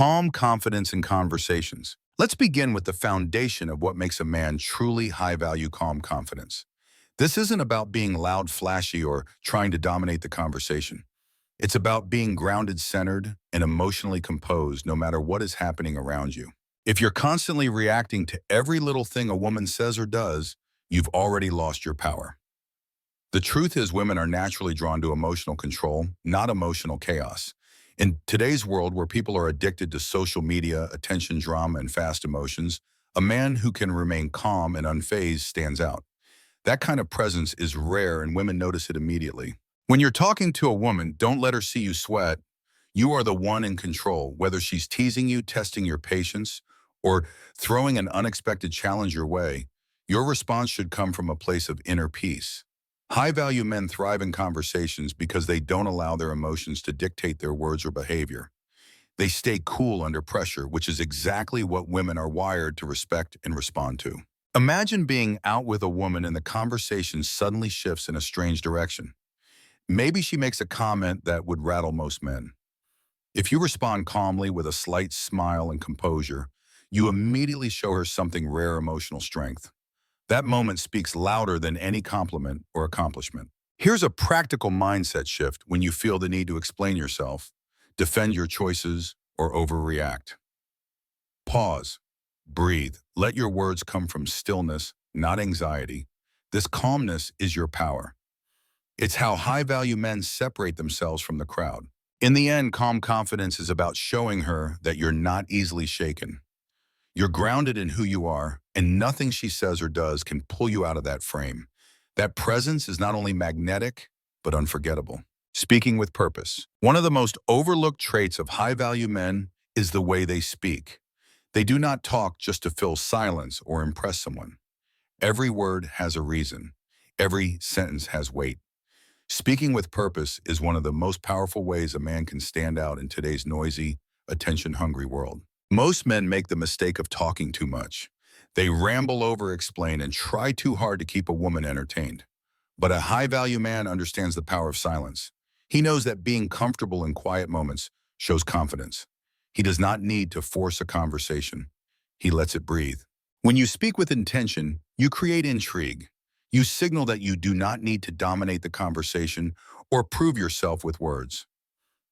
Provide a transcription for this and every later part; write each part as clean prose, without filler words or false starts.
Calm confidence in conversations. Let's begin with the foundation of what makes a man truly high-value calm confidence. This isn't about being loud, flashy, or trying to dominate the conversation. It's about being grounded, centered, and emotionally composed no matter what is happening around you. If you're constantly reacting to every little thing a woman says or does, you've already lost your power. The truth is women are naturally drawn to emotional control, not emotional chaos. In today's world where people are addicted to social media, attention drama, and fast emotions, a man who can remain calm and unfazed stands out. That kind of presence is rare and women notice it immediately. When you're talking to a woman, don't let her see you sweat. You are the one in control, whether she's teasing you, testing your patience, or throwing an unexpected challenge your way. Your response should come from a place of inner peace. High-value men thrive in conversations because they don't allow their emotions to dictate their words or behavior. They stay cool under pressure, which is exactly what women are wired to respect and respond to. Imagine being out with a woman and the conversation suddenly shifts in a strange direction. Maybe she makes a comment that would rattle most men. If you respond calmly with a slight smile and composure, you immediately show her something rare emotional strength. That moment speaks louder than any compliment or accomplishment. Here's a practical mindset shift when you feel the need to explain yourself, defend your choices, or overreact. Pause. Breathe. Let your words come from stillness, not anxiety. This calmness is your power. It's how high-value men separate themselves from the crowd. In the end, calm confidence is about showing her that you're not easily shaken. You're grounded in who you are, and nothing she says or does can pull you out of that frame. That presence is not only magnetic, but unforgettable. Speaking with purpose. One of the most overlooked traits of high-value men is the way they speak. They do not talk just to fill silence or impress someone. Every word has a reason. Every sentence has weight. Speaking with purpose is one of the most powerful ways a man can stand out in today's noisy, attention-hungry world. Most men make the mistake of talking too much. They ramble over, explain, and try too hard to keep a woman entertained. But a high-value man understands the power of silence. He knows that being comfortable in quiet moments shows confidence. He does not need to force a conversation. He lets it breathe. When you speak with intention, you create intrigue. You signal that you do not need to dominate the conversation or prove yourself with words.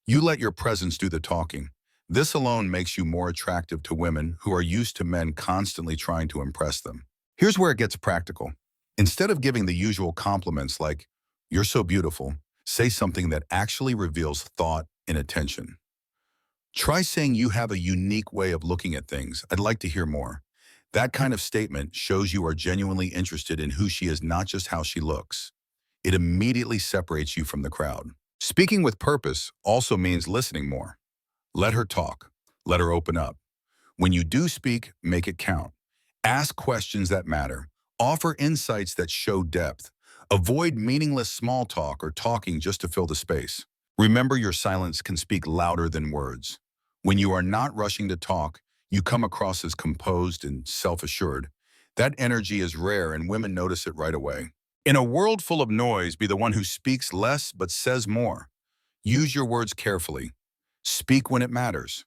You let your presence do the talking. This alone makes you more attractive to women who are used to men constantly trying to impress them. Here's where it gets practical. Instead of giving the usual compliments like, "You're so beautiful," say something that actually reveals thought and attention. Try saying, "You have a unique way of looking at things. I'd like to hear more." That kind of statement shows you are genuinely interested in who she is, not just how she looks. It immediately separates you from the crowd. Speaking with purpose also means listening more. Let her talk. Let her open up. When you do speak, make it count. Ask questions that matter. Offer insights that show depth. Avoid meaningless small talk or talking just to fill the space. Remember, your silence can speak louder than words. When you are not rushing to talk, you come across as composed and self-assured. That energy is rare and women notice it right away. In a world full of noise, be the one who speaks less but says more. Use your words carefully. Speak when it matters.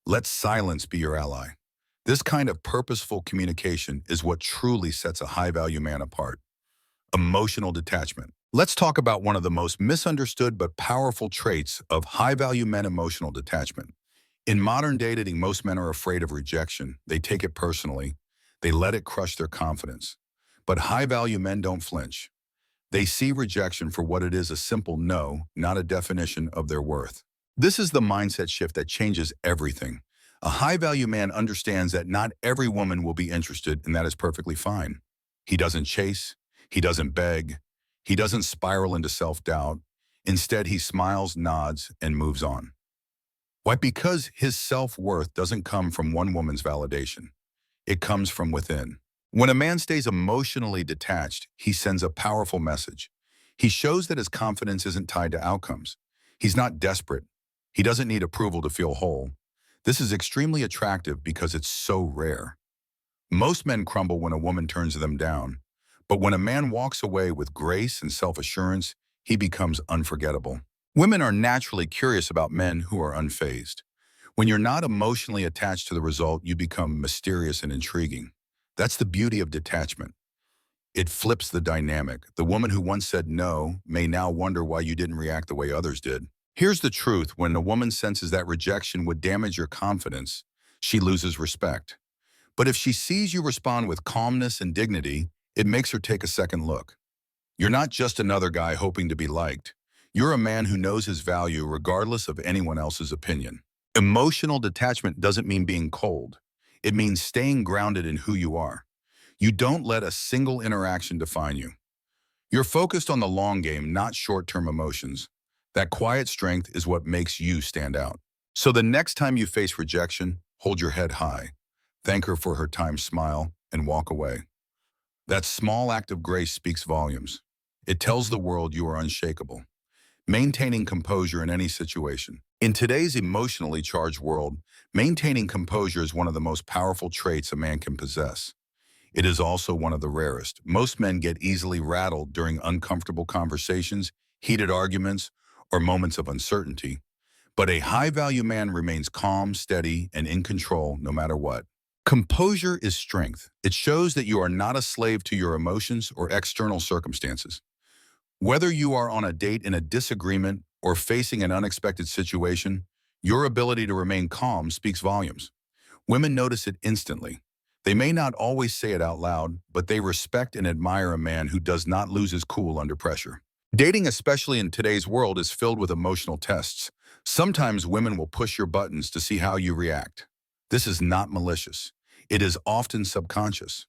Let silence be your ally. This kind of purposeful communication is what truly sets a high-value man apart. Emotional detachment. Let's talk about one of the most misunderstood but powerful traits of high-value men: emotional detachment. In modern dating, most men are afraid of rejection. They take it personally. They let it crush their confidence. But high-value men don't flinch. They see rejection for what it is: a simple no, not a definition of their worth. This is the mindset shift that changes everything. A high-value man understands that not every woman will be interested, and that is perfectly fine. He doesn't chase. He doesn't beg. He doesn't spiral into self-doubt. Instead, he smiles, nods, and moves on. Why? Because his self-worth doesn't come from one woman's validation. It comes from within. When a man stays emotionally detached, he sends a powerful message. He shows that his confidence isn't tied to outcomes. He's not desperate. He doesn't need approval to feel whole. This is extremely attractive because it's so rare. Most men crumble when a woman turns them down, but when a man walks away with grace and self-assurance, he becomes unforgettable. Women are naturally curious about men who are unfazed. When you're not emotionally attached to the result, you become mysterious and intriguing. That's the beauty of detachment. It flips the dynamic. The woman who once said no may now wonder why you didn't react the way others did. Here's the truth. When a woman senses that rejection would damage your confidence, she loses respect. But if she sees you respond with calmness and dignity, it makes her take a second look. You're not just another guy hoping to be liked. You're a man who knows his value regardless of anyone else's opinion. Emotional detachment doesn't mean being cold. It means staying grounded in who you are. You don't let a single interaction define you. You're focused on the long game, not short-term emotions. That quiet strength is what makes you stand out. So the next time you face rejection, hold your head high. Thank her for her time, smile, and walk away. That small act of grace speaks volumes. It tells the world you are unshakable, maintaining composure in any situation. In today's emotionally charged world, maintaining composure is one of the most powerful traits a man can possess. It is also one of the rarest. Most men get easily rattled during uncomfortable conversations, heated arguments, or moments of uncertainty. But a high-value man remains calm, steady, and in control no matter what. Composure is strength. It shows that you are not a slave to your emotions or external circumstances. Whether you are on a date in a disagreement or facing an unexpected situation, your ability to remain calm speaks volumes. Women notice it instantly. They may not always say it out loud, but they respect and admire a man who does not lose his cool under pressure. Dating, especially in today's world, is filled with emotional tests. Sometimes women will push your buttons to see how you react. This is not malicious. It is often subconscious.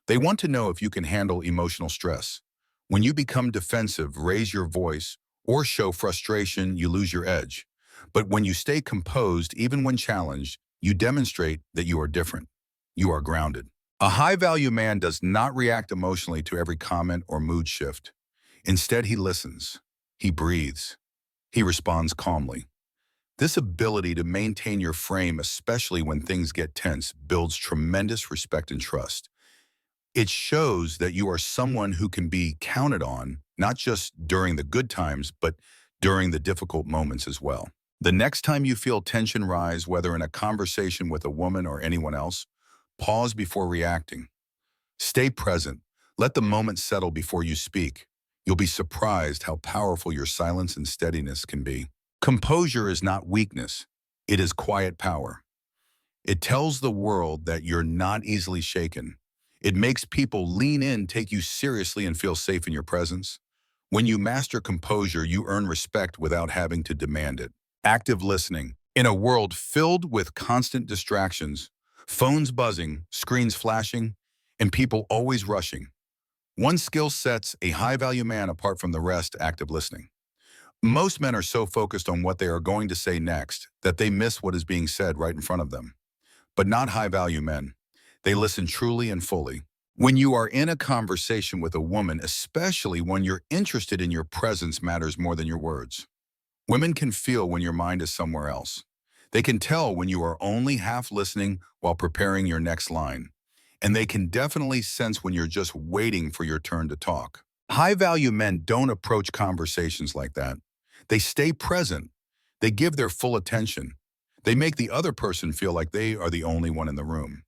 They want to know if you can handle emotional stress. When you become defensive, raise your voice, or show frustration, you lose your edge. But when you stay composed, even when challenged, you demonstrate that you are different. You are grounded. A high-value man does not react emotionally to every comment or mood shift. Instead, he listens. He breathes. He responds calmly. This ability to maintain your frame, especially when things get tense, builds tremendous respect and trust. It shows that you are someone who can be counted on, not just during the good times, but during the difficult moments as well. The next time you feel tension rise, whether in a conversation with a woman or anyone else, pause before reacting. Stay present. Let the moment settle before you speak. You'll be surprised how powerful your silence and steadiness can be. Composure is not weakness. It is quiet power. It tells the world that you're not easily shaken. It makes people lean in, take you seriously, and feel safe in your presence. When you master composure, you earn respect without having to demand it. Active listening. In a world filled with constant distractions, phones buzzing, screens flashing, and people always rushing, one skill sets a high-value man apart from the rest: active listening. Most men are so focused on what they are going to say next that they miss what is being said right in front of them. But not high-value men. They listen truly and fully. When you are in a conversation with a woman, especially when you're interested in, your presence matters more than your words. Women can feel when your mind is somewhere else. They can tell when you are only half listening while preparing your next line. And they can definitely sense when you're just waiting for your turn to talk. High-value men don't approach conversations like that. They stay present. They give their full attention. They make the other person feel like they are the only one in the room.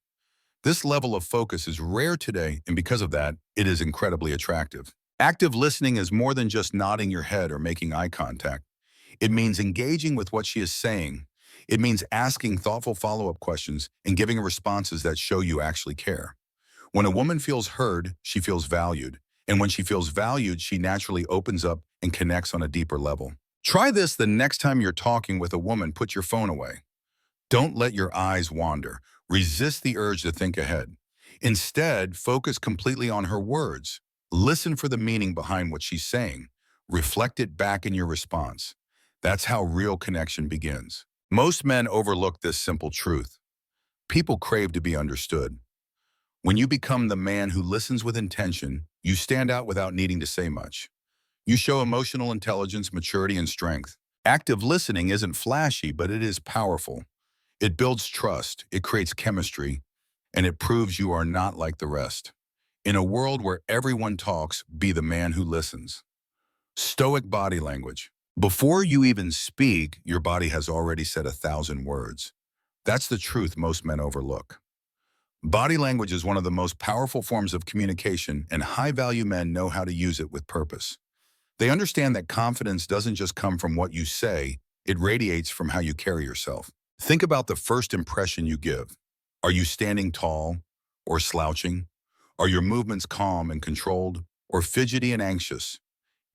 This level of focus is rare today, and because of that, it is incredibly attractive. Active listening is more than just nodding your head or making eye contact. It means engaging with what she is saying. It means asking thoughtful follow-up questions and giving responses that show you actually care. When a woman feels heard, she feels valued. And when she feels valued, she naturally opens up and connects on a deeper level. Try this the next time you're talking with a woman. Put your phone away. Don't let your eyes wander. Resist the urge to think ahead. Instead, focus completely on her words. Listen for the meaning behind what she's saying. Reflect it back in your response. That's how real connection begins. Most men overlook this simple truth. People crave to be understood. When you become the man who listens with intention, you stand out without needing to say much. You show emotional intelligence, maturity, and strength. Active listening isn't flashy, but it is powerful. It builds trust, it creates chemistry, and it proves you are not like the rest. In a world where everyone talks, be the man who listens. Stoic body language. Before you even speak, your body has already said 1,000 words. That's the truth most men overlook. Body language is one of the most powerful forms of communication, and high-value men know how to use it with purpose. They understand that confidence doesn't just come from what you say, it radiates from how you carry yourself. Think about the first impression you give. Are you standing tall or slouching? Are your movements calm and controlled or fidgety and anxious?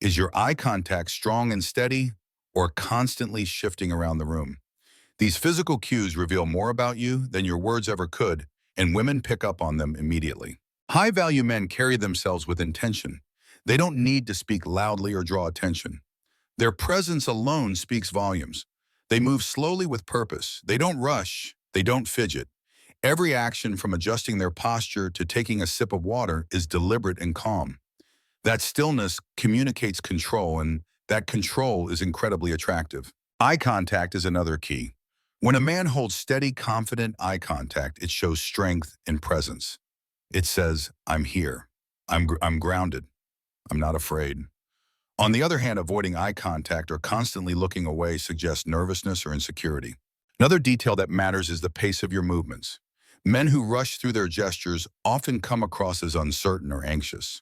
Is your eye contact strong and steady or constantly shifting around the room? These physical cues reveal more about you than your words ever could, and women pick up on them immediately. High-value men carry themselves with intention. They don't need to speak loudly or draw attention. Their presence alone speaks volumes. They move slowly with purpose. They don't rush. They don't fidget. Every action, from adjusting their posture to taking a sip of water, is deliberate and calm. That stillness communicates control, and that control is incredibly attractive. Eye contact is another key. When a man holds steady, confident eye contact, it shows strength and presence. It says, I'm here. I'm grounded. I'm not afraid. On the other hand, avoiding eye contact or constantly looking away suggests nervousness or insecurity. Another detail that matters is the pace of your movements. Men who rush through their gestures often come across as uncertain or anxious.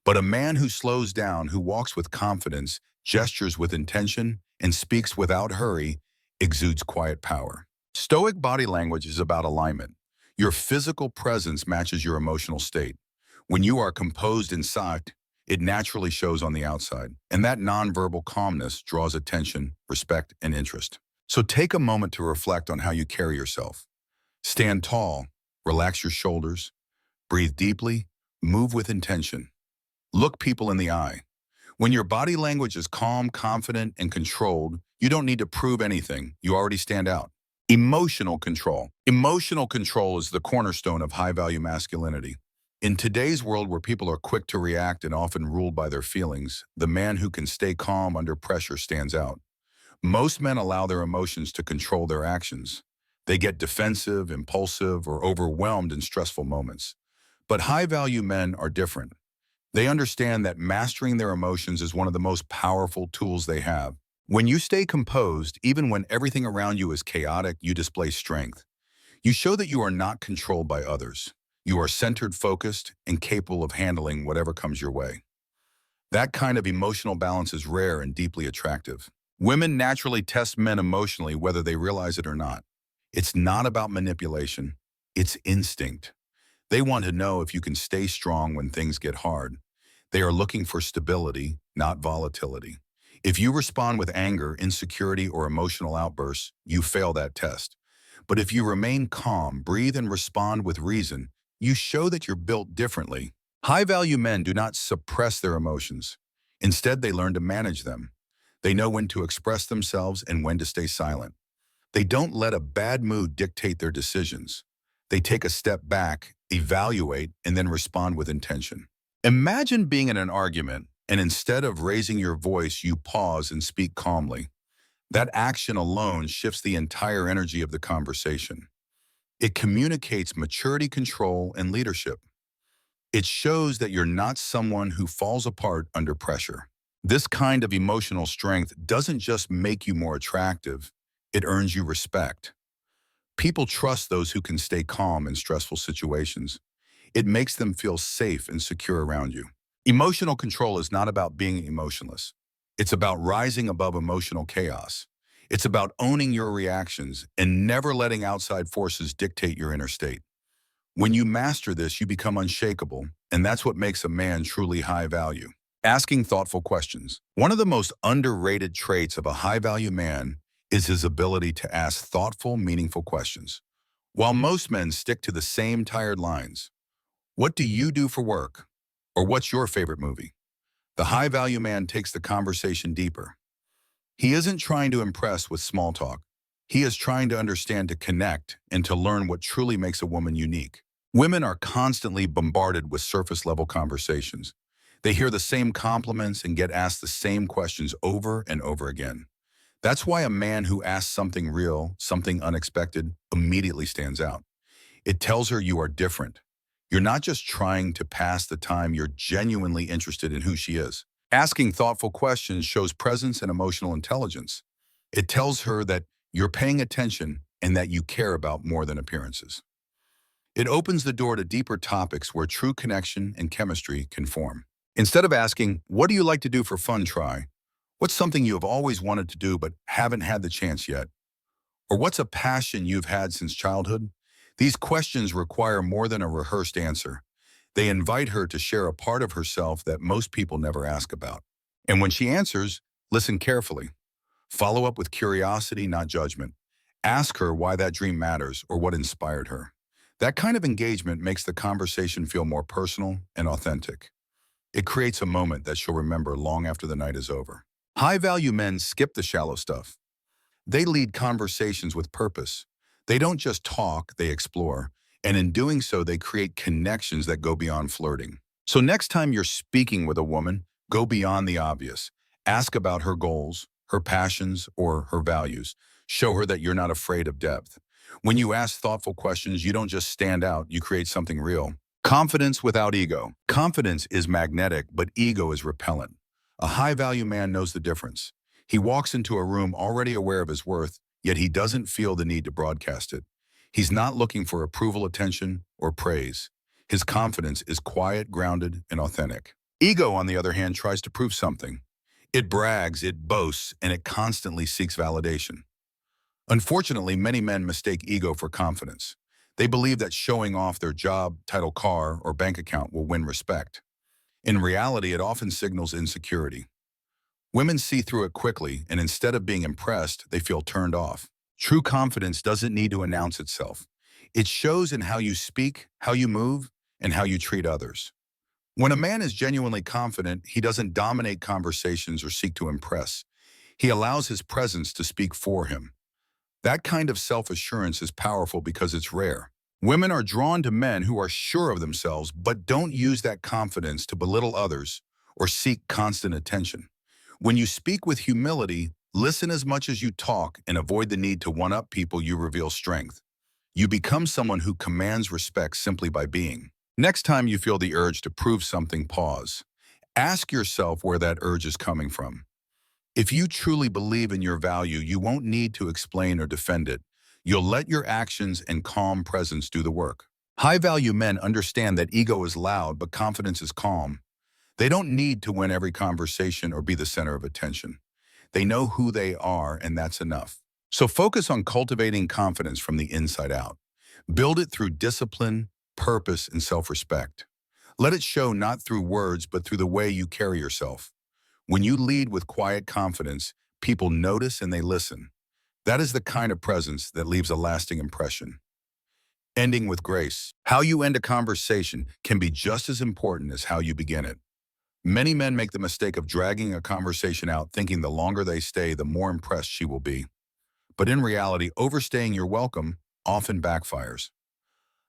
But a man who slows down, who walks with confidence, gestures with intention, and speaks without hurry, exudes quiet power. Stoic body language is about alignment. Your physical presence matches your emotional state. When you are composed inside, it naturally shows on the outside, and that nonverbal calmness draws attention, respect, and interest. So take a moment to reflect on how you carry yourself. Stand tall, relax your shoulders, breathe deeply, move with intention. Look people in the eye. When your body language is calm, confident, and controlled, you don't need to prove anything. You already stand out. Emotional control. Emotional control is the cornerstone of high-value masculinity. In today's world where people are quick to react and often ruled by their feelings, the man who can stay calm under pressure stands out. Most men allow their emotions to control their actions. They get defensive, impulsive, or overwhelmed in stressful moments. But high-value men are different. They understand that mastering their emotions is one of the most powerful tools they have. When you stay composed, even when everything around you is chaotic, you display strength. You show that you are not controlled by others. You are centered, focused, and capable of handling whatever comes your way. That kind of emotional balance is rare and deeply attractive. Women naturally test men emotionally whether they realize it or not. It's not about manipulation. It's instinct. They want to know if you can stay strong when things get hard. They are looking for stability, not volatility. If you respond with anger, insecurity, or emotional outbursts, you fail that test. But if you remain calm, breathe, and respond with reason, you show that you're built differently. High-value men do not suppress their emotions. Instead, they learn to manage them. They know when to express themselves and when to stay silent. They don't let a bad mood dictate their decisions. They take a step back, evaluate, and then respond with intention. Imagine being in an argument, and instead of raising your voice, you pause and speak calmly. That action alone shifts the entire energy of the conversation. It communicates maturity, control, and leadership. It shows that you're not someone who falls apart under pressure. This kind of emotional strength doesn't just make you more attractive, it earns you respect. People trust those who can stay calm in stressful situations. It makes them feel safe and secure around you. Emotional control is not about being emotionless. It's about rising above emotional chaos. It's about owning your reactions and never letting outside forces dictate your inner state. When you master this, you become unshakable, and that's what makes a man truly high value. Asking thoughtful questions. One of the most underrated traits of a high-value man is his ability to ask thoughtful, meaningful questions. While most men stick to the same tired lines, what do you do for work? Or what's your favorite movie? The high-value man takes the conversation deeper. He isn't trying to impress with small talk. He is trying to understand, to connect, and to learn what truly makes a woman unique. Women are constantly bombarded with surface-level conversations. They hear the same compliments and get asked the same questions over and over again. That's why a man who asks something real, something unexpected, immediately stands out. It tells her you are different. You're not just trying to pass the time, you're genuinely interested in who she is. Asking thoughtful questions shows presence and emotional intelligence. It tells her that you're paying attention and that you care about more than appearances. It opens the door to deeper topics where true connection and chemistry can form. Instead of asking, "What do you like to do for fun?" try, "What's something you have always wanted to do but haven't had the chance yet?" Or "What's a passion you've had since childhood?" These questions require more than a rehearsed answer. They invite her to share a part of herself that most people never ask about. And when she answers, listen carefully. Follow up with curiosity, not judgment. Ask her why that dream matters or what inspired her. That kind of engagement makes the conversation feel more personal and authentic. It creates a moment that she'll remember long after the night is over. High-value men skip the shallow stuff. They lead conversations with purpose. They don't just talk, they explore. And in doing so, they create connections that go beyond flirting. So next time you're speaking with a woman, go beyond the obvious. Ask about her goals, her passions, or her values. Show her that you're not afraid of depth. When you ask thoughtful questions, you don't just stand out, you create something real. Confidence without ego. Confidence is magnetic, but ego is repellent. A high-value man knows the difference. He walks into a room already aware of his worth, yet he doesn't feel the need to broadcast it. He's not looking for approval, attention, or praise. His confidence is quiet, grounded, and authentic. Ego, on the other hand, tries to prove something. It brags, it boasts, and it constantly seeks validation. Unfortunately, many men mistake ego for confidence. They believe that showing off their job, title, car, or bank account will win respect. In reality, it often signals insecurity. Women see through it quickly, and instead of being impressed, they feel turned off. True confidence doesn't need to announce itself. It shows in how you speak, how you move, and how you treat others. When a man is genuinely confident, he doesn't dominate conversations or seek to impress. He allows his presence to speak for him. That kind of self-assurance is powerful because it's rare. Women are drawn to men who are sure of themselves but don't use that confidence to belittle others or seek constant attention. When you speak with humility, listen as much as you talk and avoid the need to one-up people, you reveal strength. You become someone who commands respect simply by being. Next time you feel the urge to prove something, pause. Ask yourself where that urge is coming from. If you truly believe in your value, you won't need to explain or defend it. You'll let your actions and calm presence do the work. High-value men understand that ego is loud, but confidence is calm. They don't need to win every conversation or be the center of attention. They know who they are, and that's enough. So focus on cultivating confidence from the inside out. Build it through discipline, purpose, and self-respect. Let it show not through words, but through the way you carry yourself. When you lead with quiet confidence, people notice and they listen. That is the kind of presence that leaves a lasting impression. Ending with grace. How you end a conversation can be just as important as how you begin it. Many men make the mistake of dragging a conversation out, thinking the longer they stay, the more impressed she will be. But in reality, overstaying your welcome often backfires.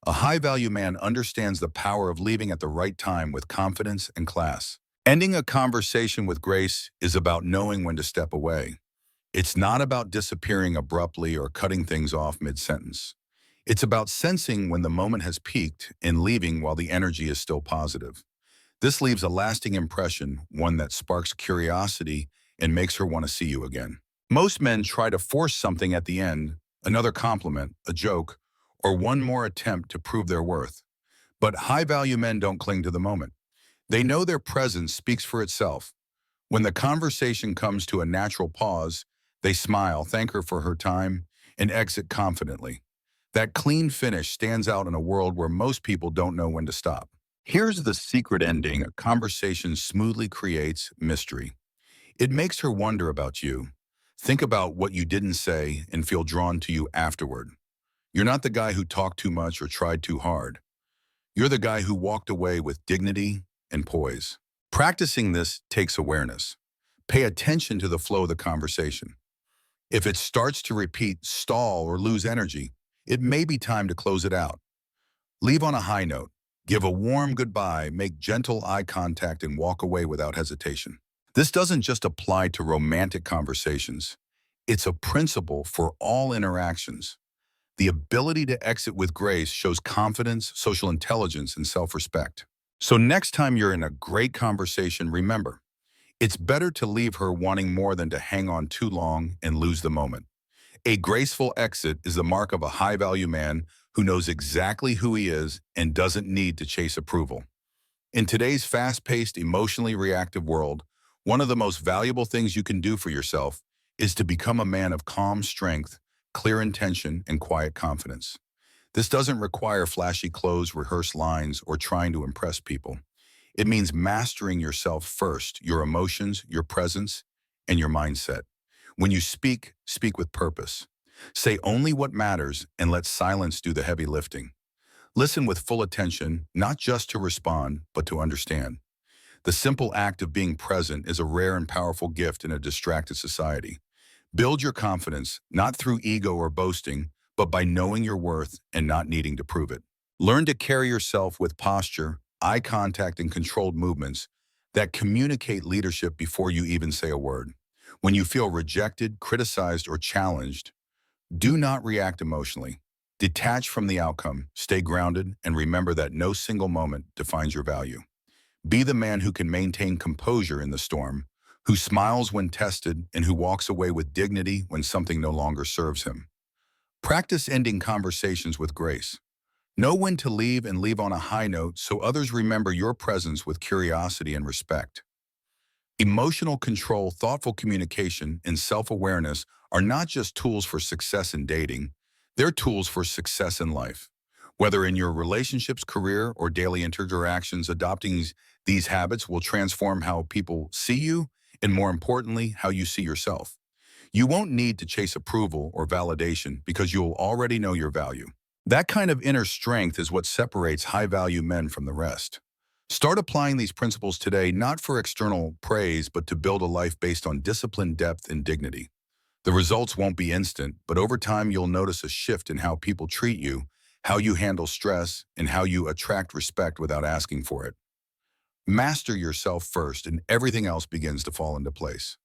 A high-value man understands the power of leaving at the right time with confidence and class. Ending a conversation with grace is about knowing when to step away. It's not about disappearing abruptly or cutting things off mid-sentence. It's about sensing when the moment has peaked and leaving while the energy is still positive. This leaves a lasting impression, one that sparks curiosity and makes her want to see you again. Most men try to force something at the end, another compliment, a joke, or one more attempt to prove their worth. But high-value men don't cling to the moment. They know their presence speaks for itself. When the conversation comes to a natural pause, they smile, thank her for her time, and exit confidently. That clean finish stands out in a world where most people don't know when to stop. Here's the secret ending a conversation smoothly creates: mystery. It makes her wonder about you, think about what you didn't say, and feel drawn to you afterward. You're not the guy who talked too much or tried too hard. You're the guy who walked away with dignity and poise. Practicing this takes awareness. Pay attention to the flow of the conversation. If it starts to repeat, stall, or lose energy, it may be time to close it out. Leave on a high note. Give a warm goodbye, make gentle eye contact, and walk away without hesitation. This doesn't just apply to romantic conversations. It's a principle for all interactions. The ability to exit with grace shows confidence, social intelligence, and self-respect. So next time you're in a great conversation, remember, it's better to leave her wanting more than to hang on too long and lose the moment. A graceful exit is the mark of a high-value man who knows exactly who he is and doesn't need to chase approval. In today's fast-paced, emotionally reactive world, one of the most valuable things you can do for yourself is to become a man of calm strength, clear intention, and quiet confidence. This doesn't require flashy clothes, rehearsed lines, or trying to impress people. It means mastering yourself first, your emotions, your presence, and your mindset. When you speak, speak with purpose. Say only what matters and let silence do the heavy lifting. Listen with full attention, not just to respond, but to understand. The simple act of being present is a rare and powerful gift in a distracted society. Build your confidence, not through ego or boasting, but by knowing your worth and not needing to prove it. Learn to carry yourself with posture, eye contact, and controlled movements that communicate leadership before you even say a word. When you feel rejected, criticized, or challenged, do not react emotionally. Detach from the outcome, stay grounded, and remember that no single moment defines your value. Be the man who can maintain composure in the storm, who smiles when tested, and who walks away with dignity when something no longer serves him. Practice ending conversations with grace. Know when to leave and leave on a high note so others remember your presence with curiosity and respect. Emotional control, thoughtful communication, and self-awareness are not just tools for success in dating, they're tools for success in life. Whether in your relationships, career, or daily interactions, adopting these habits will transform how people see you and, more importantly, how you see yourself. You won't need to chase approval or validation because you'll already know your value. That kind of inner strength is what separates high-value men from the rest. Start applying these principles today, not for external praise, but to build a life based on discipline, depth, and dignity. The results won't be instant, but over time you'll notice a shift in how people treat you, how you handle stress, and how you attract respect without asking for it. Master yourself first, and everything else begins to fall into place.